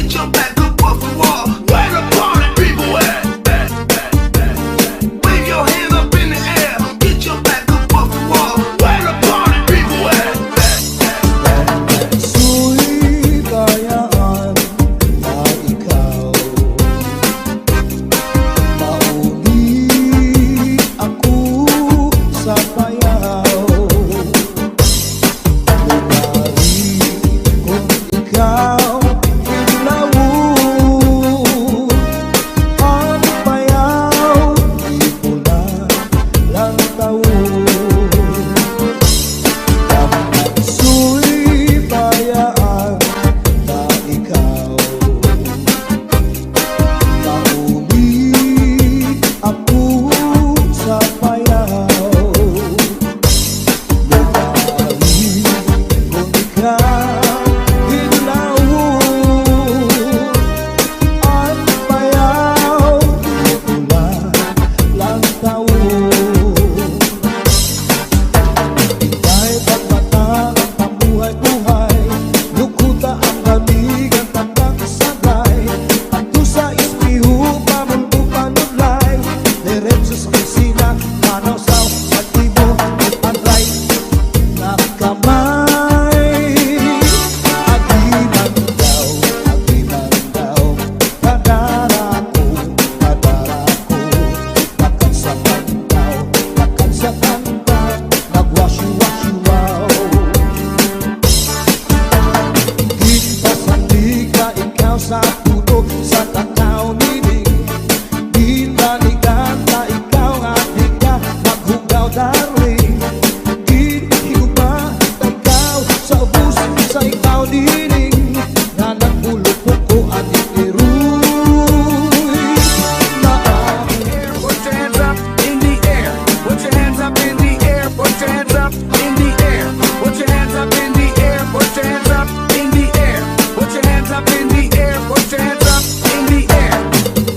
get your back up off the wall. Where the party people at? Wave your hands up in the air. Get your back up off the wall. Where the party people at? Su'y bayaan na ikaw mauli ako sa payaw. Lugari kung ikaw inlawon ang payaw, di ko na lang tawon. Su'y bayaan na ikaw mauli ako sa payaw. Lugari kung ikaw inlawon ang payaw, di ko na lang tawon. Dahil pagmata ang pamuhay-buhay, lukuta ang lamig ang tambang sabay. Ato sa ispiho, pamulpo panulay, diretso sa kusina, manaw sa pagtibo, at right na kamay. Aginan daw, kadara ko, nakansakan daw, nagwasyu-wasyu wow. Ginpasandi ka ikaw sa puno, sa takaw nining. Ginbalikan ka ikaw at ikaw, maghugaw darling. Ginhiguma ka ikaw sa ubus, sa ikaw nining. Na nagpulupok ko at itiruy na Put your hands up in the air. Put your hands up in the air. Put your hands up in the air. Put your hands up in the air. Put your hands up in the air. Put your hands up in the air. Put your hands up in the air.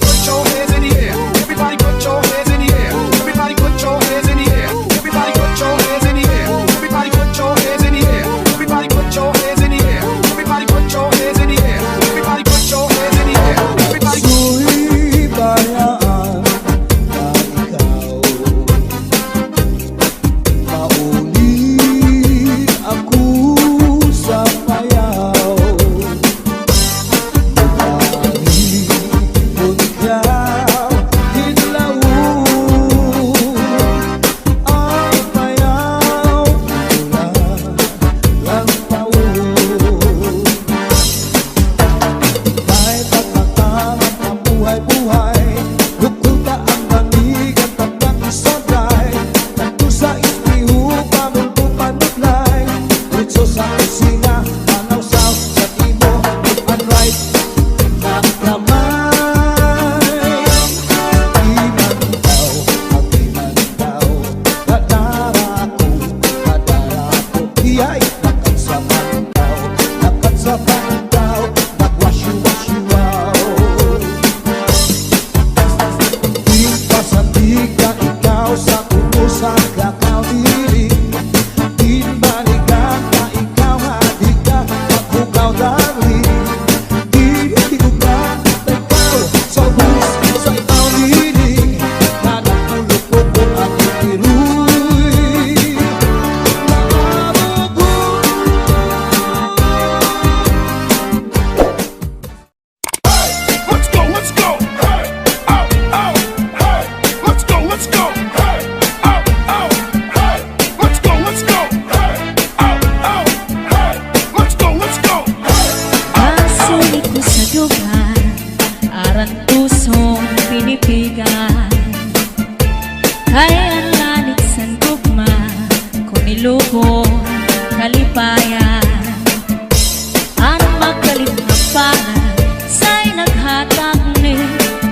Put your hands in the air. Everybody put your hands in the air. Everybody put your hands in the air. Everybody put your hands in the air. Everybody put your hands in the air. Everybody put your hands in the air. Everybody put your hands in the air. Everybody put your hands in the air. Everybody. Su'y bayaan na ikaw mauli ako sa payaw. Lugari kung ikaw inlawon ang payaw, di ko na lang tawon. Dahil pagmata ang pamuhay-buhay, lukuta ang lamig ang tambang sabay. Nandun sa ispiho, pamulpo panuglay, diretso sa kusina, manaw south sa timo, left and right na kamay. Aginan daw, kadara ko, iyay nakansapan daw, nagwasyu-wasyu wow. Ginpasandi ka ikaw sa puno, sa takaw nining. Ginbalikan ka ikaw at ikaw, maghugaw darling. Ginhiguma ka ikaw sa ubus, sa ikaw nining. Na nagpulupok ko at itiruy na mabubuhay. Let's go, let's go. Hey, oh, oh, hey. Let's go, let's go. Hey, oh, oh, hey. Let's go, let's go. Hey, oh, oh, hey. Let's go, let's go. Pasulit ko sa dugan, aran pusong pinipigan. Kaya ang lanik sa tugma, kung ilubong kalipayan. Ang magalit na pangan, sa'y naghatag ni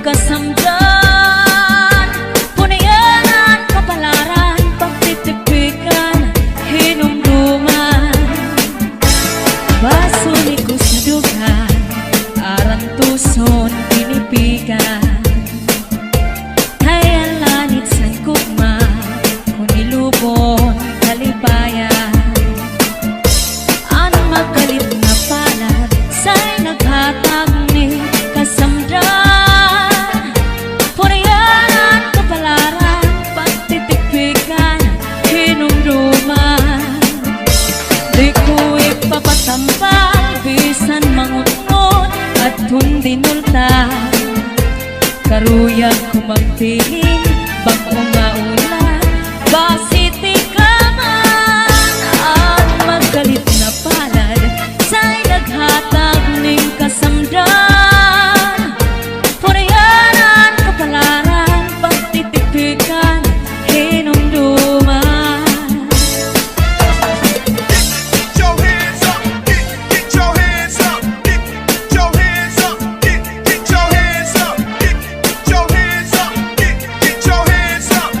kasamdan. Punayan kapalaran, pagtitipikan, hinumduman. Pasulit ko sa dugan, aran tuson pinipigan. Kaya lanit sa kugma, kung ilubon kalipayan. Ang magalit na palad, sa'y naghatag dagtun dinulta karuyag kumagpiling bag-o nga ulan basiti ka man at magkalit na palad sa'y naghatag ning kasamdan punayanan kapalaran pagtitipikan hinumduman. Get your hands up, get your hands up, get your hands up, get your hands up, get your hands up, get your hands up.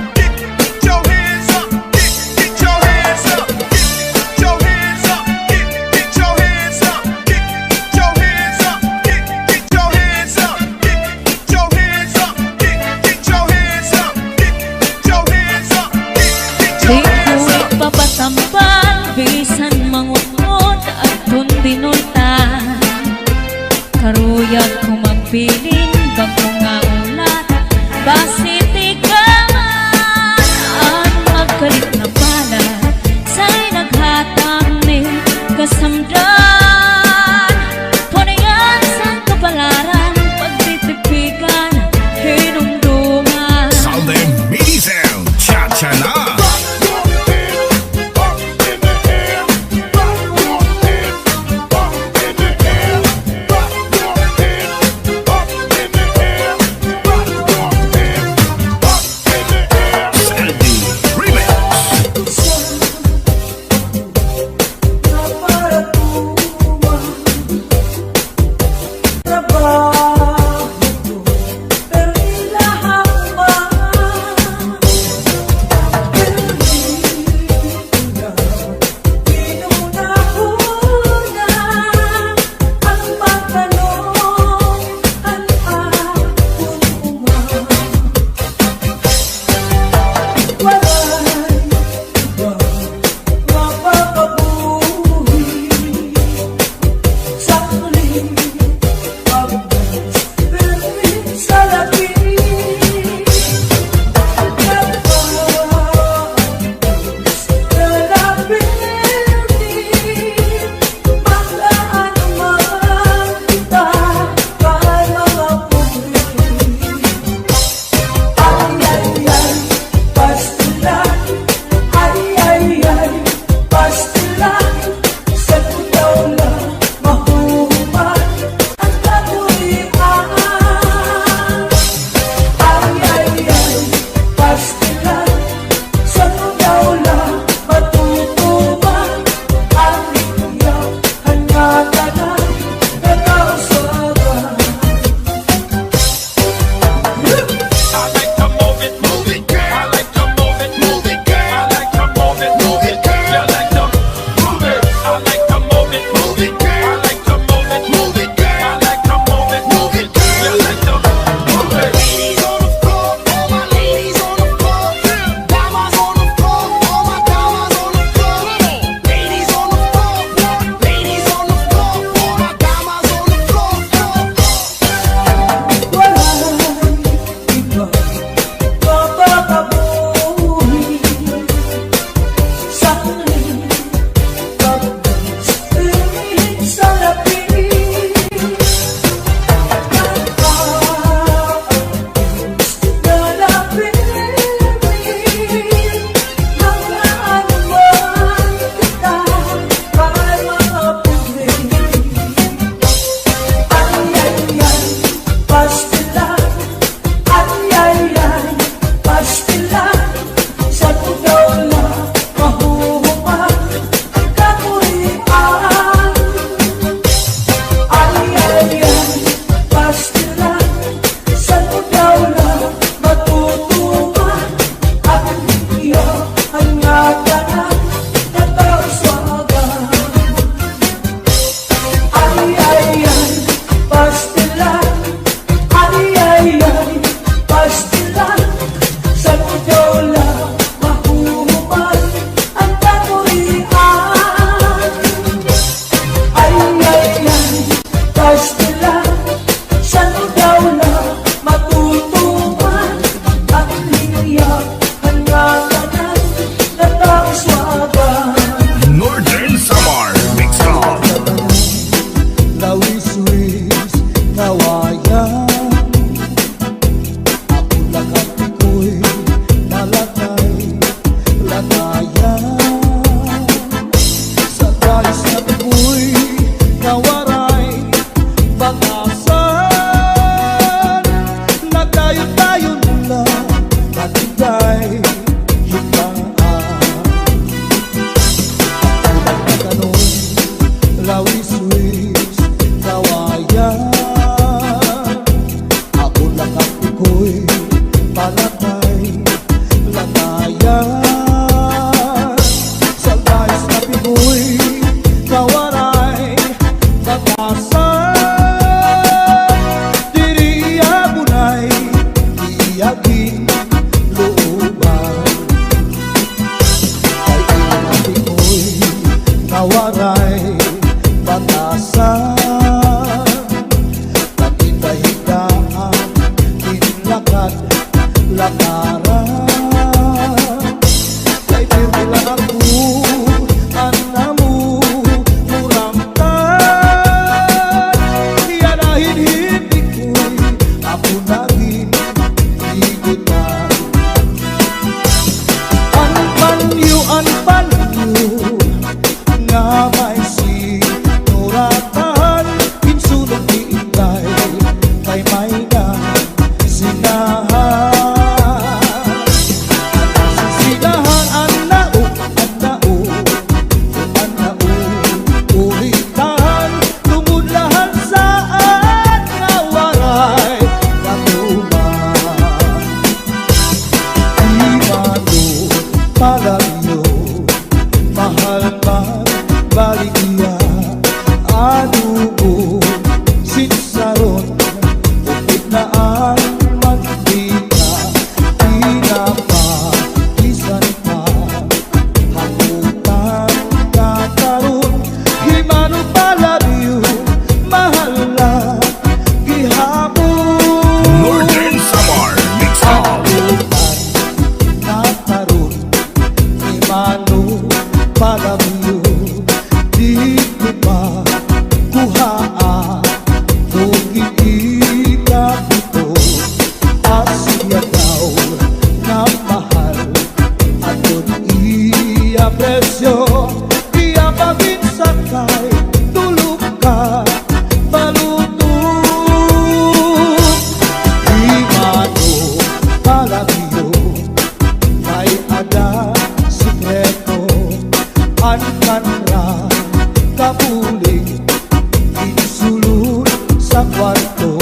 sa kwarto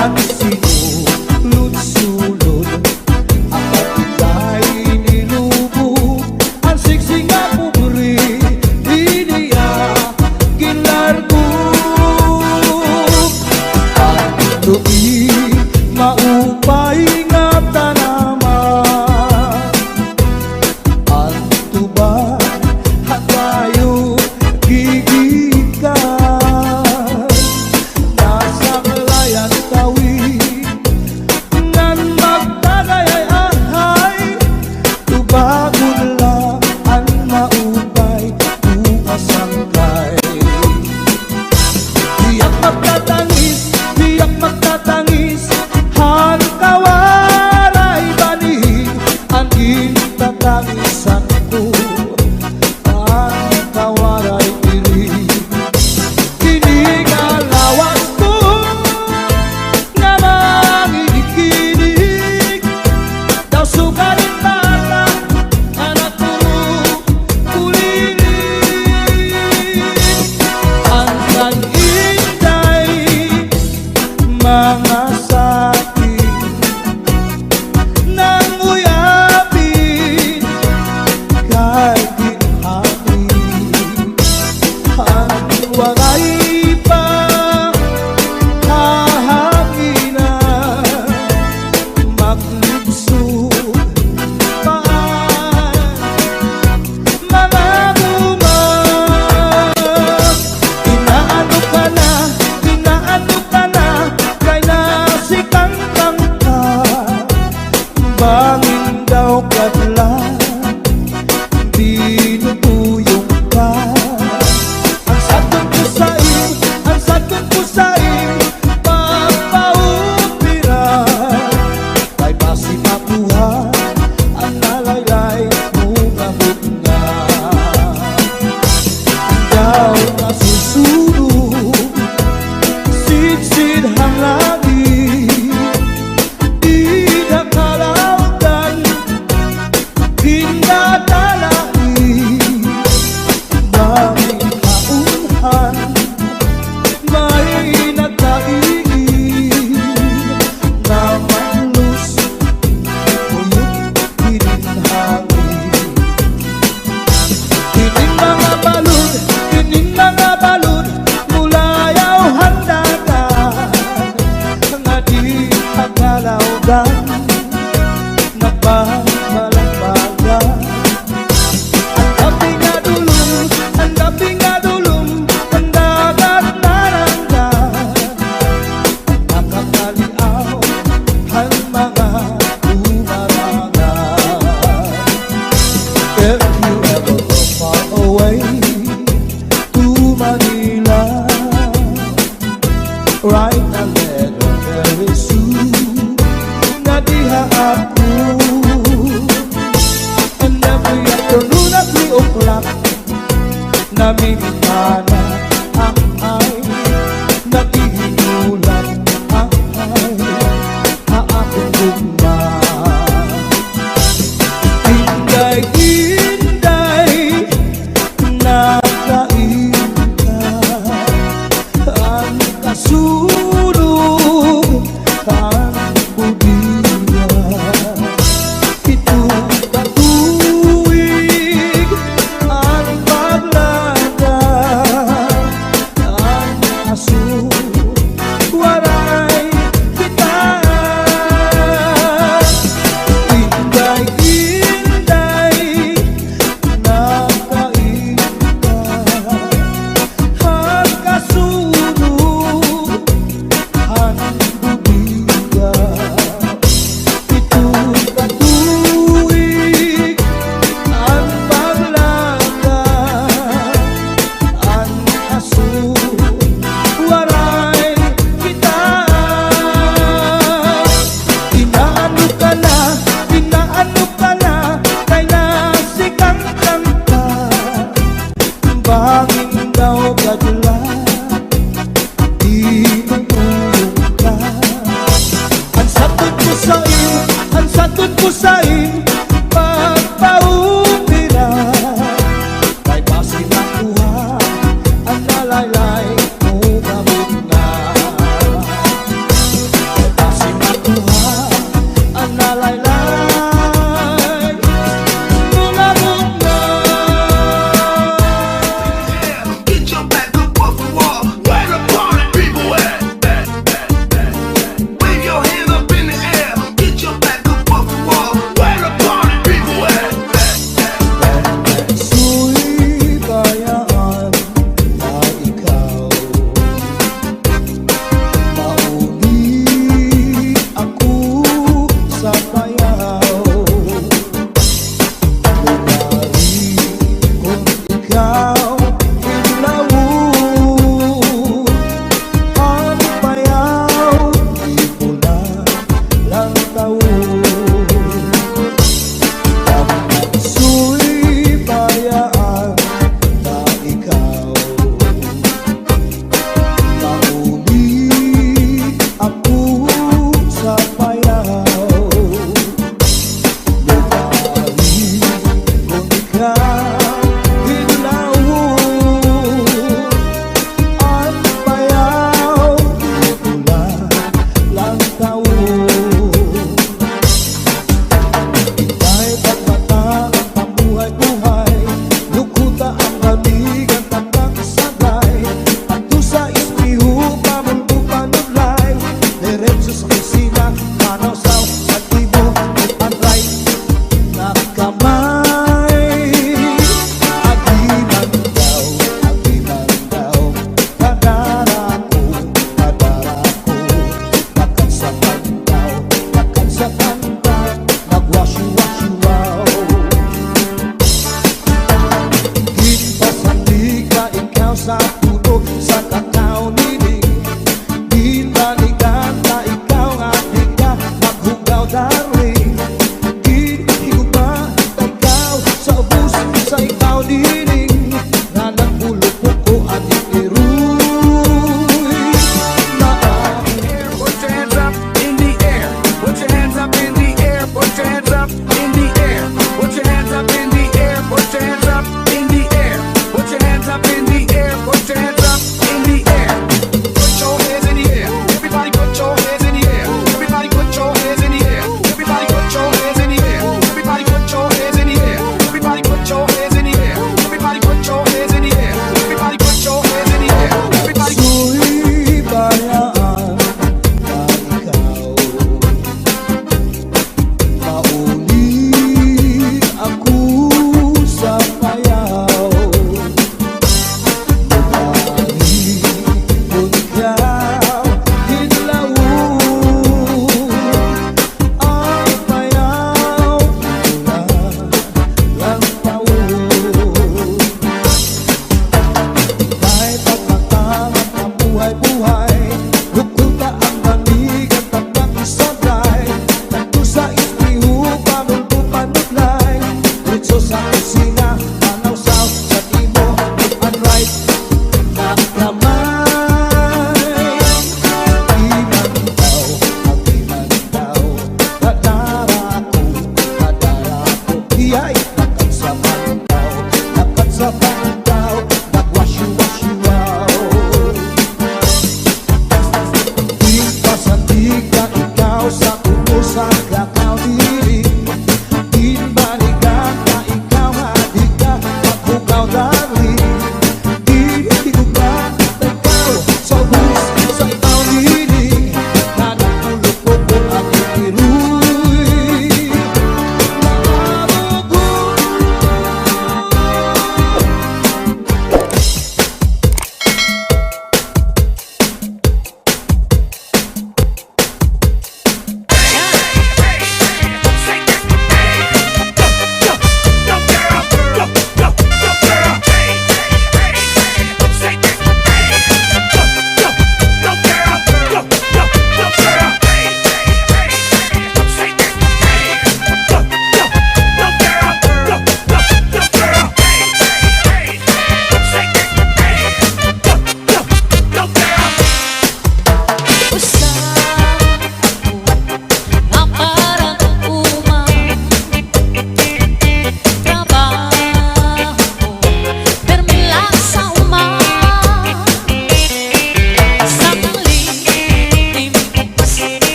ang sinulod-sulod ang kapitay nilubog ang siksing nga pubri iniya ginlargo ang tuwi maupay nga tanaman ang tuba hatayo gigikan nasa layan tawi ngan magtagay ay tubagon lang ang maupay umasangkay Biyak magtatangis Han kawaray bani Ang intatangisan ko Ang kawaray diri Kini nga lawas ko Nga mangikinig Daw sugarin bata Anak ko kuliling Ang kag-inday mga sakit nang uyapin kay ginhangin ang waray pa kahanginan maglubsog paan mga buman inaano ka na kay nasikang kangka bangin daw kadlan dinutuyong ka ang sakit ko sa'yo papaupira kay basi makuha ang nalaylay mo ngamot nga daw nasusunog Sid hang langit Di nakalautan Pinadalangin Daming kaunhan May nagkaingin Na manlus Uyok hininhangin Kining mga balod Mulayaw handagan Nga di agalawdan Nagbabalagbagan Ang gabi nga dulong Ang dagat naranggan Nakakaliaw Ang mga umarangan If you ever go far away to Manila, write a letter very soon. Nadiha ako, and every afternoon at 3 o'clock, namimigana ang ay, nagihinulan ang ay, haakong gumman. Inday, nakain ka ang kasulog ang budiya ito katuwig ang paglada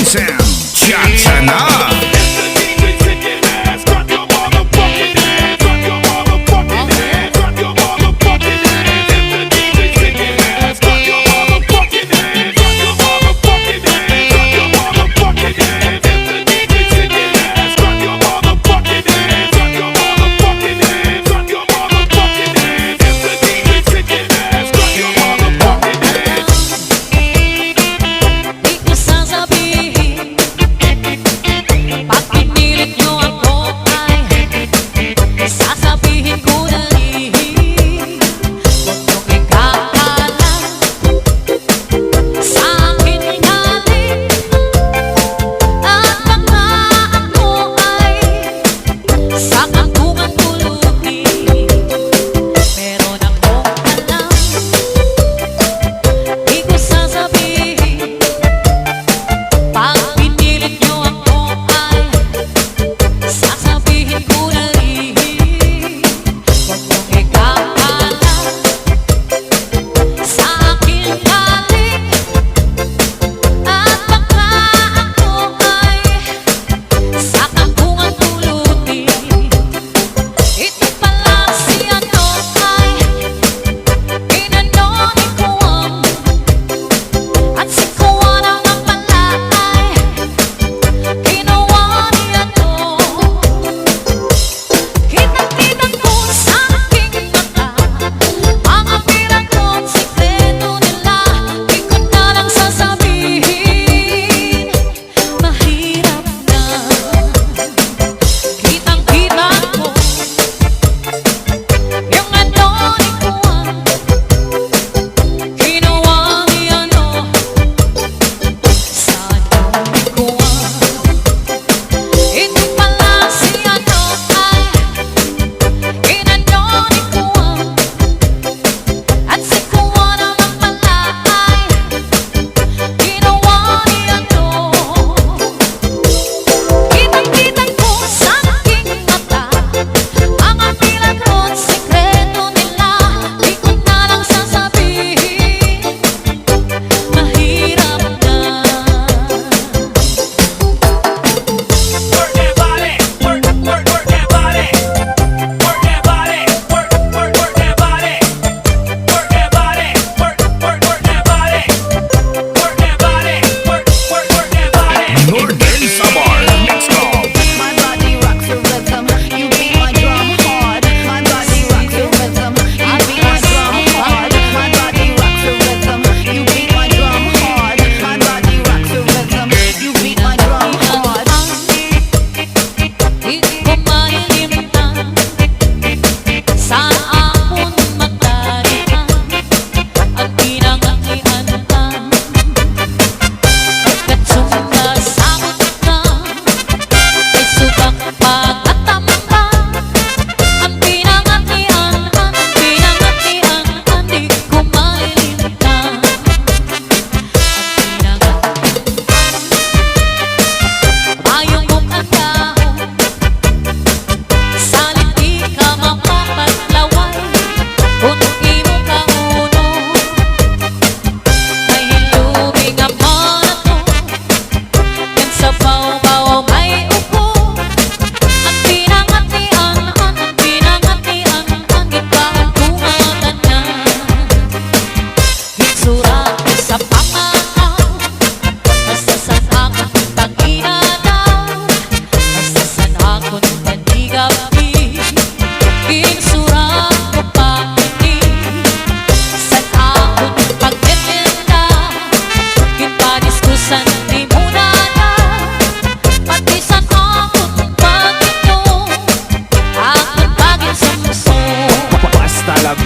Vincent Chachana.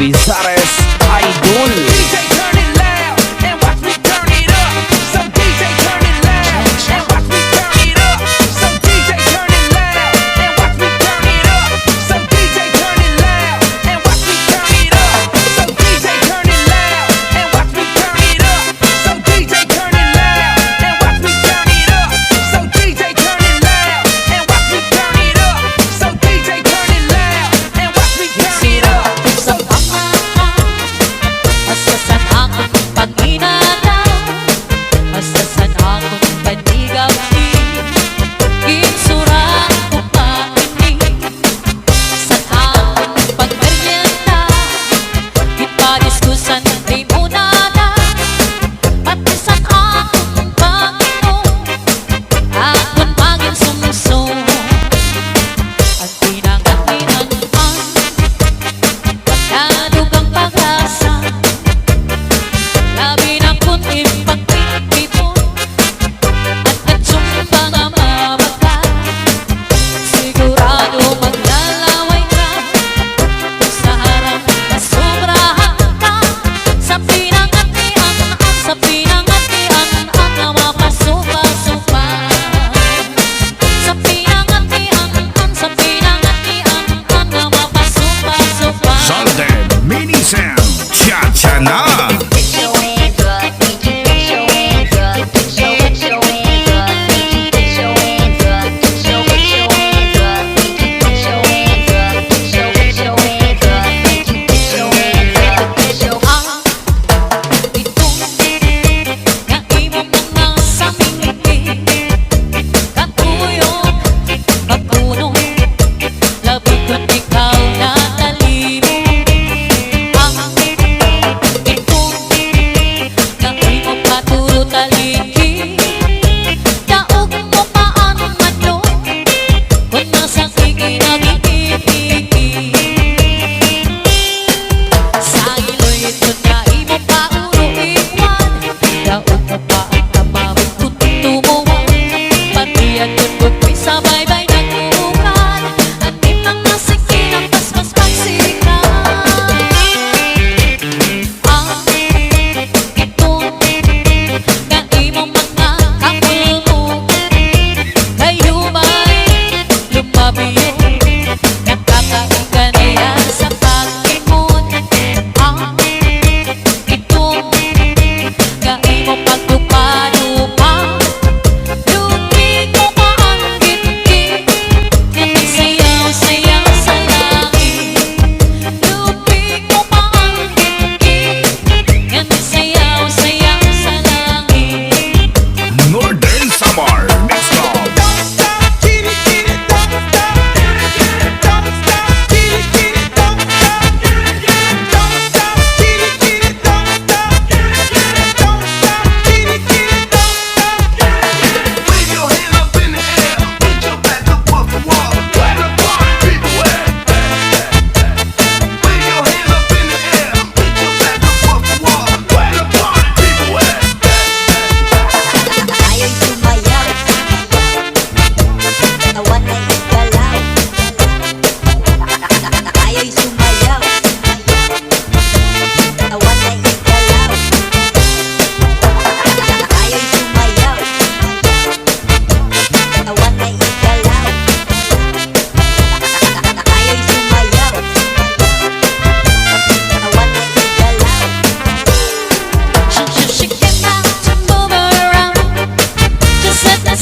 Vizares Idol. DJ turn it loud and watch me turn it up. Some DJ turn it loud and watch me turn it up. Some DJ turn it loud and watch me turn it up. Some DJ turn it loud and watch me turn it up. Some DJ turn it loud and watch me turn it up. Some DJ turn it loud and watch me turn it up. Some DJ turn it loud and watch me turn it up. Some DJ turn it loud and watch me turn it up. Some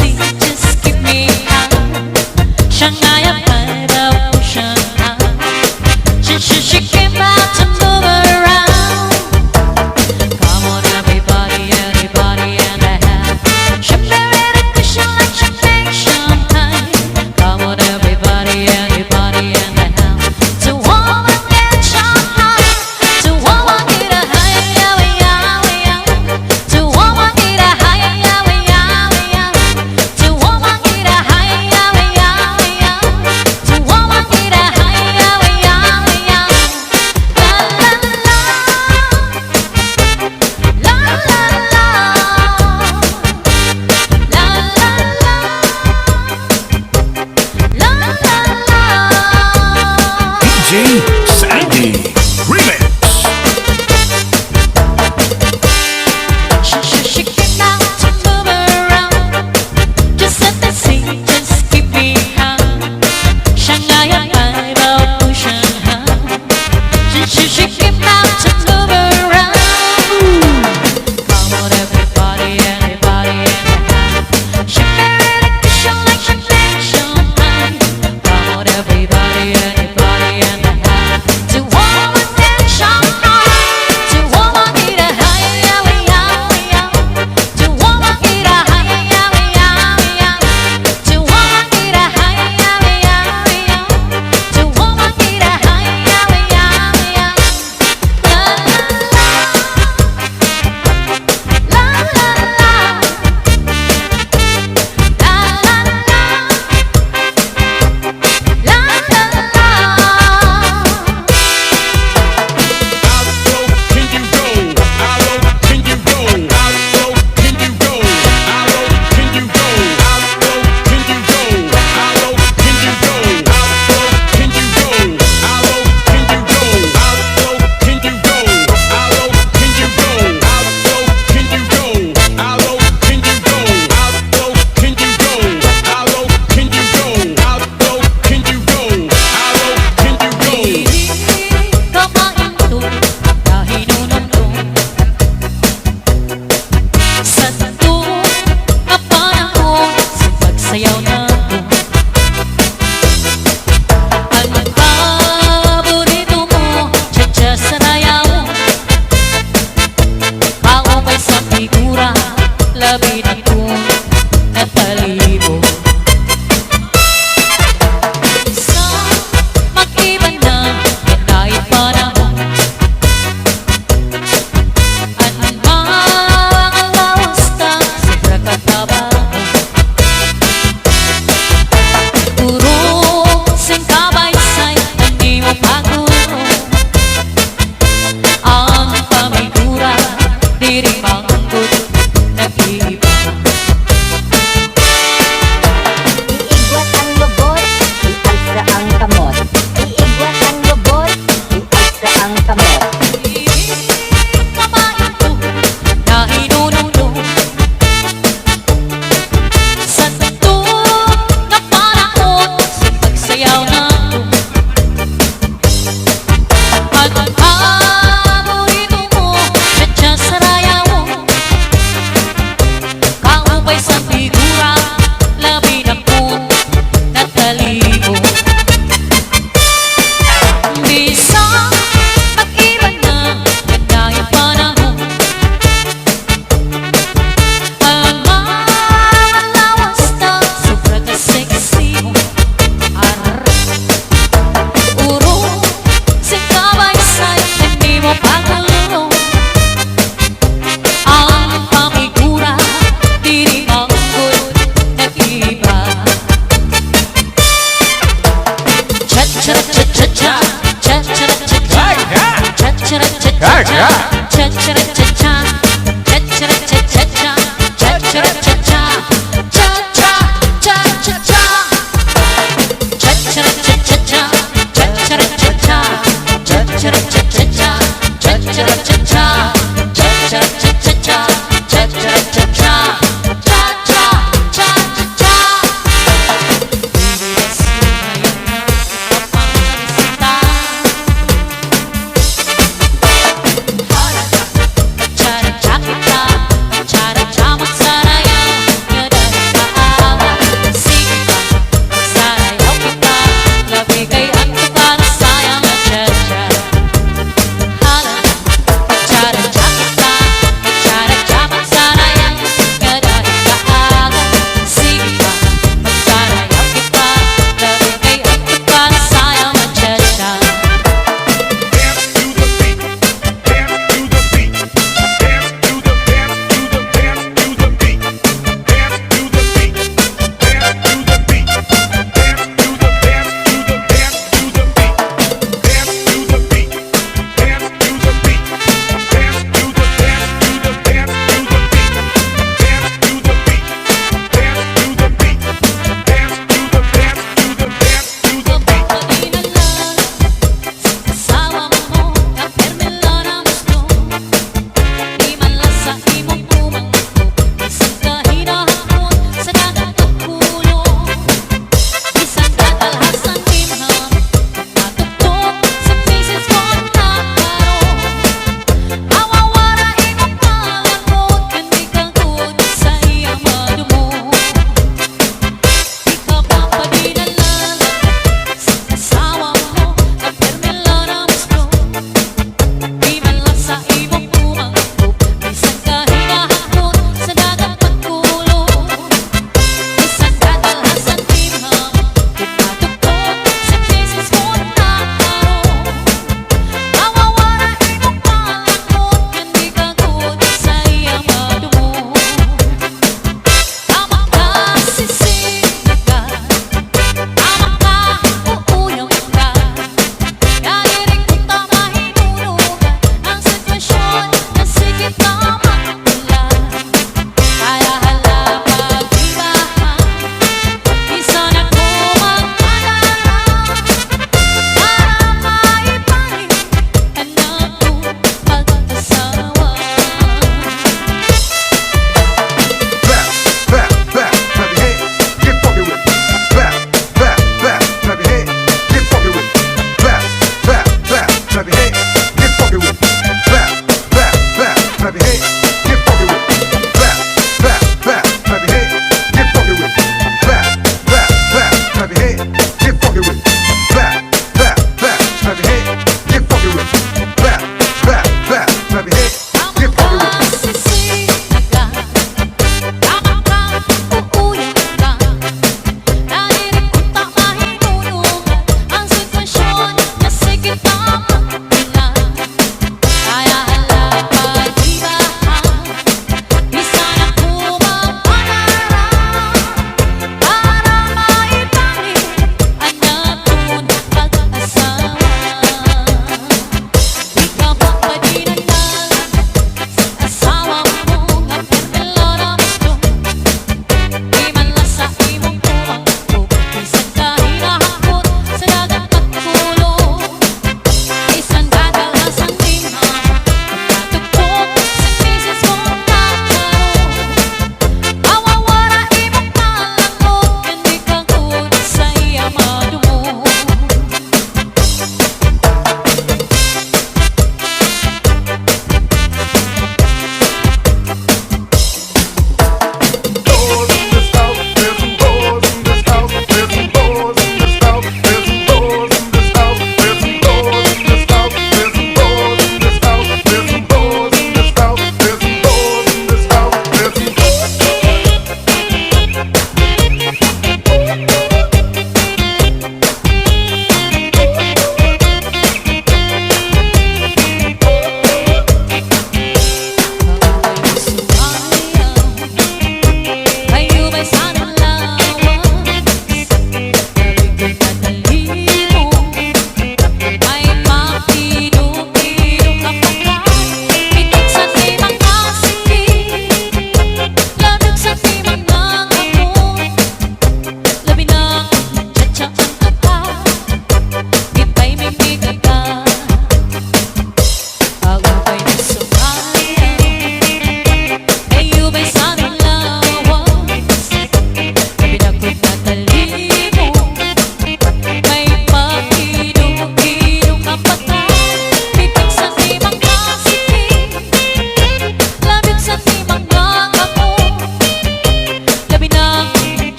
see, just keep me high. Shanghai, Shanghai. She came out to move around. Come on, everybody, anybody in the house. She married a cushion like she makes champagne. Come on, everybody, anybody in the house. To woman get Shanghai, to woman get a high, yeah, yeah, yeah. To woman get a high, yeah, yeah, yeah. To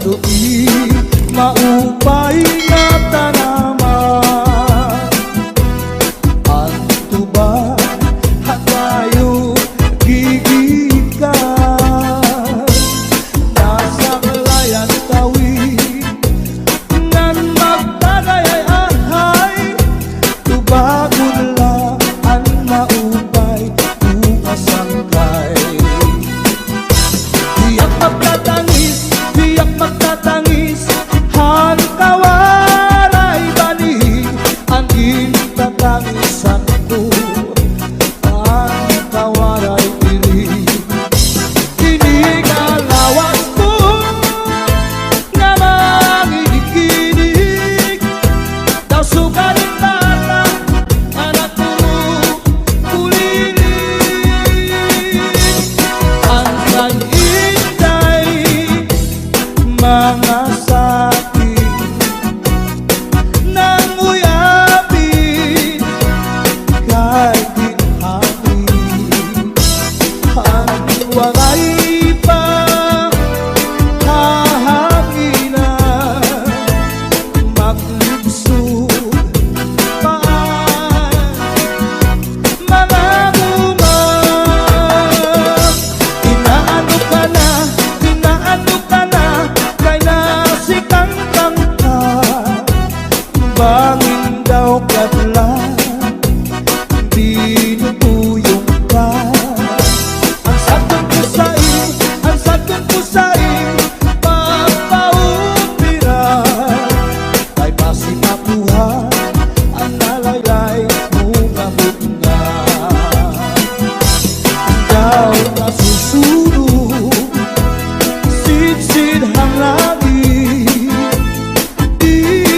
Kadupi maupay nga tanaman ang tuba hatayo gigikan nasa layan tawi nan magtagayay tubagon lang ang maupay umasangkay. Tiyak magtatangis han kawaray bani ang intatangisan ko ang kawaray diri kinigalawas ko nga manginig daw sugaling tata anak ko kulilig ang kanyintay mga sakit nang uyapin kay ginhangin ang wangay pa hahanginan maglubsog pa mga bunga. Inaano ka na kay nasikang kangka bangin daw kadlan dinutuyong ka ang sakong kusain pagpaupiran kay basi makuha ang nalaylay mga bunga daw nasusunog sid hang langit di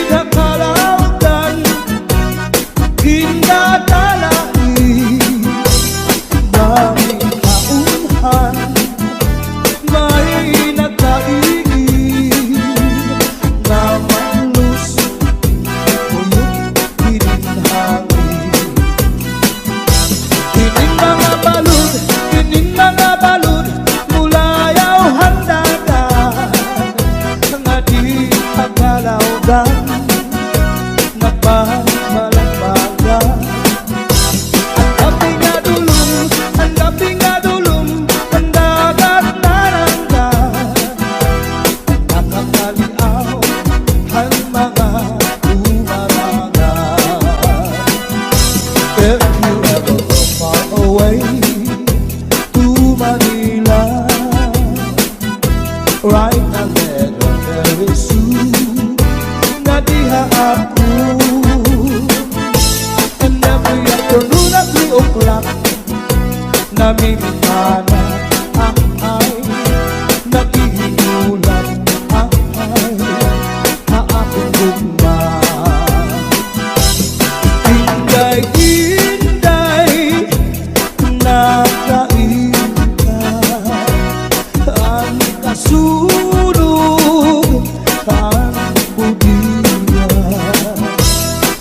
nakalautan hindatalain daming kaunhan may nagkaigin na malus uyong hininhangin kining mga balud mulayaw handagan nga di tagalawdan nagbabalambagan ang gabi nga dulong ang dagat naranggan nakakaliaw ang mga umarangan. If you ever go far away to Manila, right now very soon na diha ako. And every afternoon at 3 o'clock namimikana ang ay naghihinulan ang ay haakong gugma. Inday nakainta ang kasunog ang budiya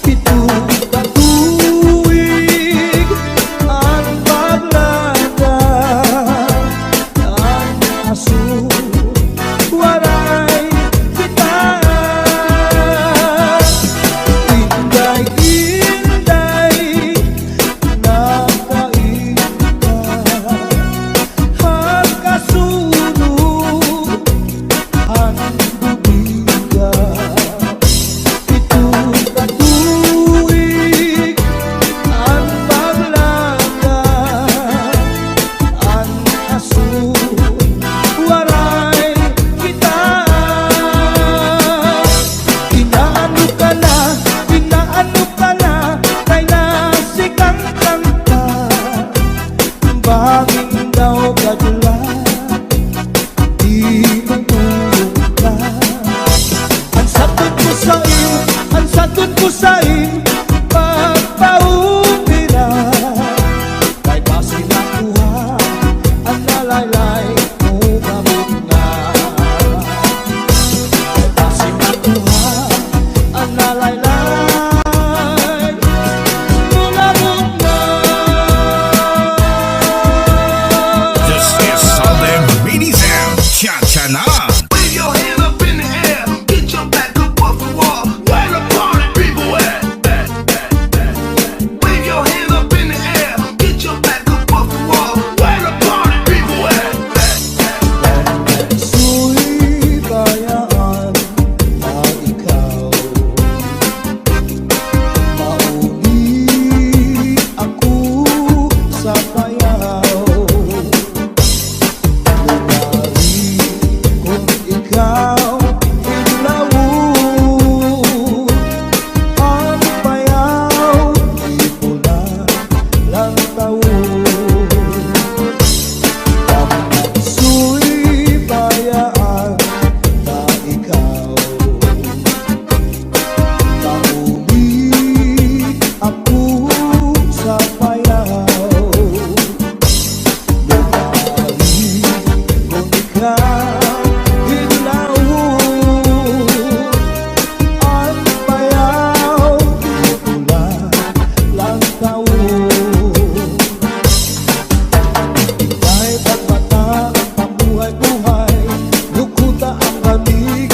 pitong katuwig ang paglada daig